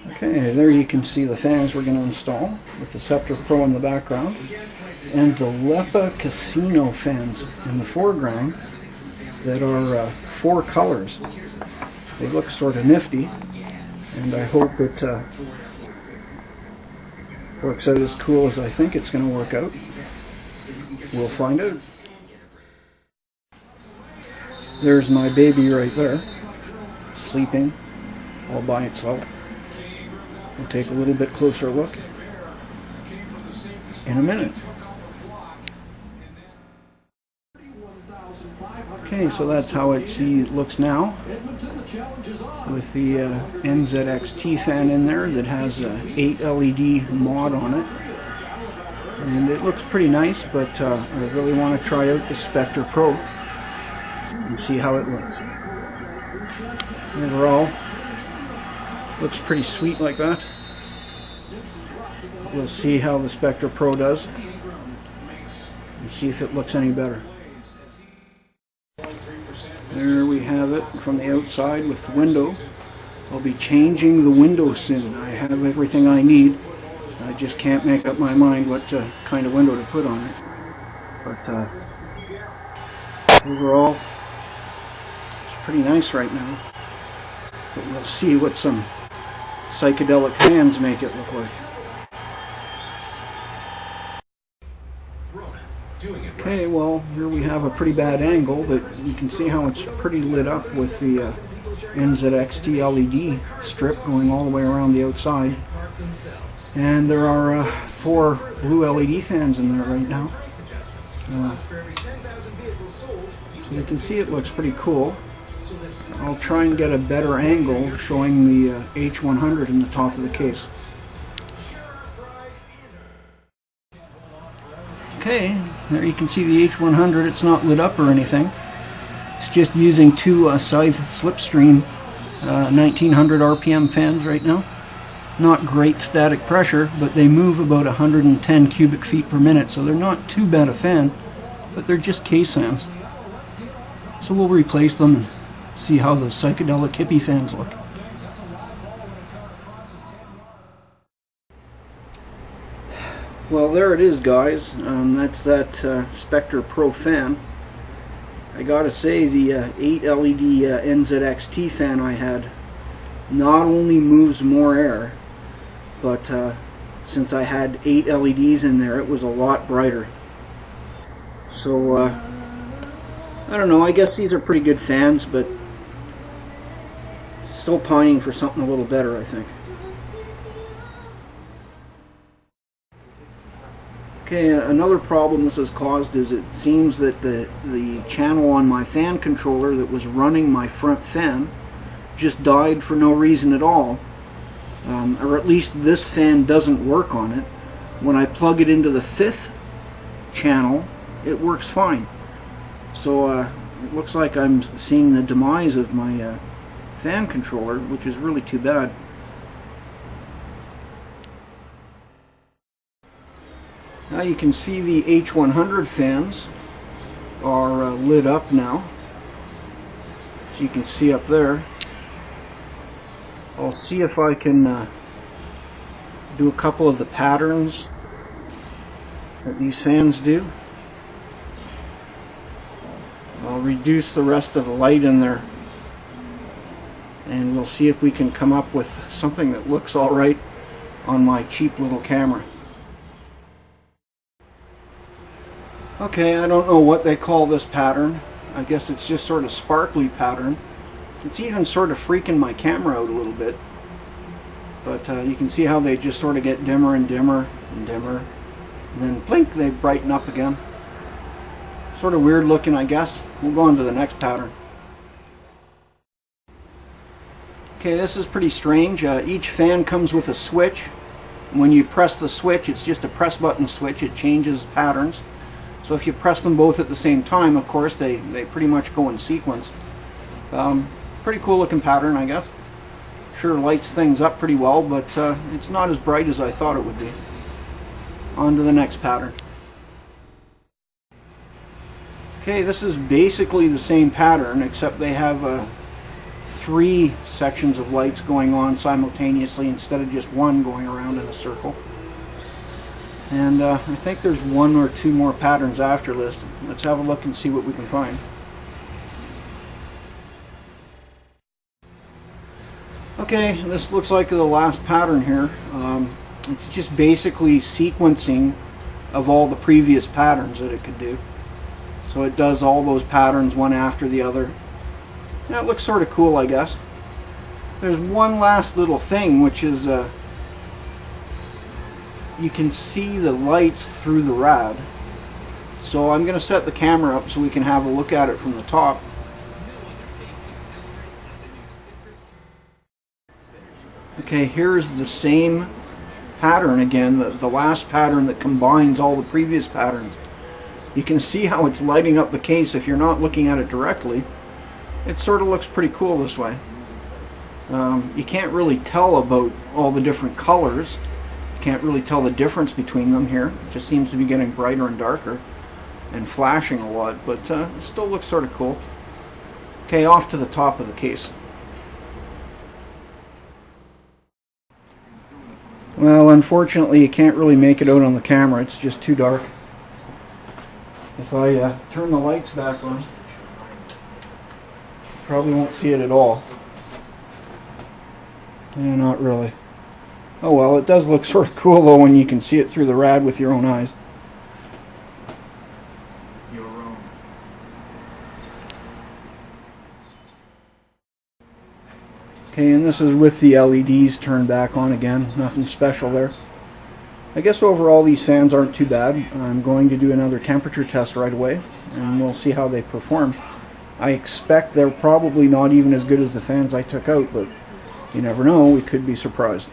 Okay, there you can see the fans we're going to install with the Spectre Pro in the background and the Lepa Casino fans in the foreground that are 4 colors. They look sort of nifty, and I hope it works out as cool as I think it's going to work out. We'll find out. There's my baby right there, sleeping all by itself. We'll take a little bit closer look in a minute. Okay, so that's how it looks now with the NZXT fan in there that has a 8 LED mod on it. And it looks pretty nice, but I really want to try out the Spectre Pro and see how it looks. Overall, looks pretty sweet like that. We'll see how the Spectre Pro does and see if it looks any better. There we have it from the outside with the window. I'll be changing the window soon. I have everything I need. I just can't make up my mind what kind of window to put on it. But overall, it's pretty nice right now. But we'll see what some psychedelic fans make it look like. Okay, well, here we have a pretty bad angle, but you can see how it's pretty lit up with the NZXT LED strip going all the way around the outside. And there are 4 blue LED fans in there right now. So you can see it looks pretty cool. I'll try and get a better angle showing the H100 in the top of the case. Okay, there you can see the H100. It's not lit up or anything. It's just using 2 Scythe Slipstream 1900 RPM fans right now. Not great static pressure, but they move about 110 cubic feet per minute, so they're not too bad a fan, but they're just case fans. So we'll replace them and see how the psychedelic hippie fans look. Well, there it is, guys. That's that Spectre Pro fan. I gotta say, the 8 LED NZXT fan I had not only moves more air, but since I had 8 LEDs in there, it was a lot brighter. So, I don't know, I guess these are pretty good fans, but still pining for something a little better, I think. Okay, another problem this has caused is it seems that the channel on my fan controller that was running my front fan just died for no reason at all. Or at least this fan doesn't work on it. When I plug it into the 5th channel, it works fine. So it looks like I'm seeing the demise of my fan controller, which is really too bad. Now you can see the H100 fans are lit up now, as you can see up there. I'll see if I can do a couple of the patterns that these fans do. I'll reduce the rest of the light in there, and we'll see if we can come up with something that looks alright on my cheap little camera. Okay, I don't know what they call this pattern. I guess it's just sort of sparkly pattern. It's even sort of freaking my camera out a little bit. But you can see how they just sort of get dimmer and dimmer and dimmer. And then blink, they brighten up again. Sort of weird looking, I guess. We'll go on to the next pattern. Okay, this is pretty strange. Each fan comes with a switch. When you press the switch, it's just a press button switch. It changes patterns. So if you press them both at the same time, of course, they pretty much go in sequence. Pretty cool looking pattern, I guess. Sure lights things up pretty well, but it's not as bright as I thought it would be. On to the next pattern. Okay, this is basically the same pattern, except they have 3 sections of lights going on simultaneously instead of just one going around in a circle. And I think there's 1 or 2 more patterns after this. Let's have a look and see what we can find. Okay, this looks like the last pattern here. It's just basically sequencing of all the previous patterns that it could do. So it does all those patterns one after the other. And it looks sort of cool, I guess. There's one last little thing, which is you can see the lights through the rad. So I'm going to set the camera up so we can have a look at it from the top. Okay, here's the same pattern again, the last pattern that combines all the previous patterns. You can see how it's lighting up the case if you're not looking at it directly. It sort of looks pretty cool this way. You can't really tell about all the different colors. You can't really tell the difference between them here. It just seems to be getting brighter and darker and flashing a lot, but it still looks sort of cool. Okay, off to the top of the case. Well, unfortunately you can't really make it out on the camera, it's just too dark. If I turn the lights back on, probably won't see it at all. Yeah, not really. Oh well, it does look sort of cool though when you can see it through the rad with your own eyes. You're wrong. Okay, and this is with the LEDs turned back on again. Nothing special there. I guess overall these fans aren't too bad. I'm going to do another temperature test right away and we'll see how they perform. I expect they're probably not even as good as the fans I took out, but you never know, we could be surprised.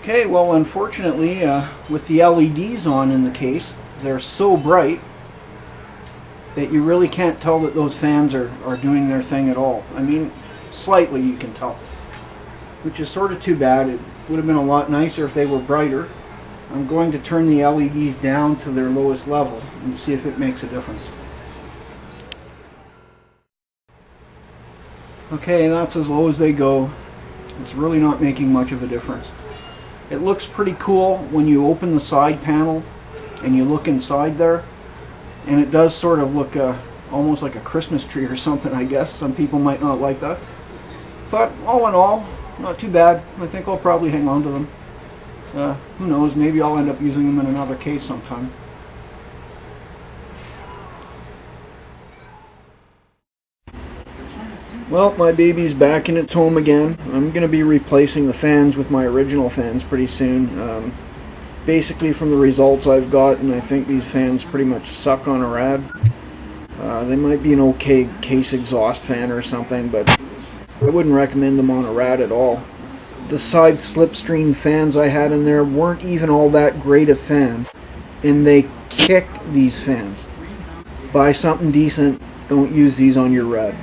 Okay, well unfortunately with the LEDs on in the case, they're so bright that you really can't tell that those fans are doing their thing at all. I mean, slightly you can tell, which is sort of too bad. It would have been a lot nicer if they were brighter. I'm going to turn the LEDs down to their lowest level and see if it makes a difference. Okay, that's as low as they go. It's really not making much of a difference. It looks pretty cool when you open the side panel and you look inside there. And it does sort of look almost like a Christmas tree or something, I guess. Some people might not like that. But all in all, not too bad. I think I'll probably hang on to them. Who knows, maybe I'll end up using them in another case sometime. Well, my baby's back in its home again. I'm going to be replacing the fans with my original fans pretty soon. Basically from the results I've got, and I think these fans pretty much suck on a rad. They might be an okay case exhaust fan or something, but I wouldn't recommend them on a rad at all. The Scythe slipstream fans I had in there weren't even all that great a fan, and they kick these fans. Buy something decent, don't use these on your rad.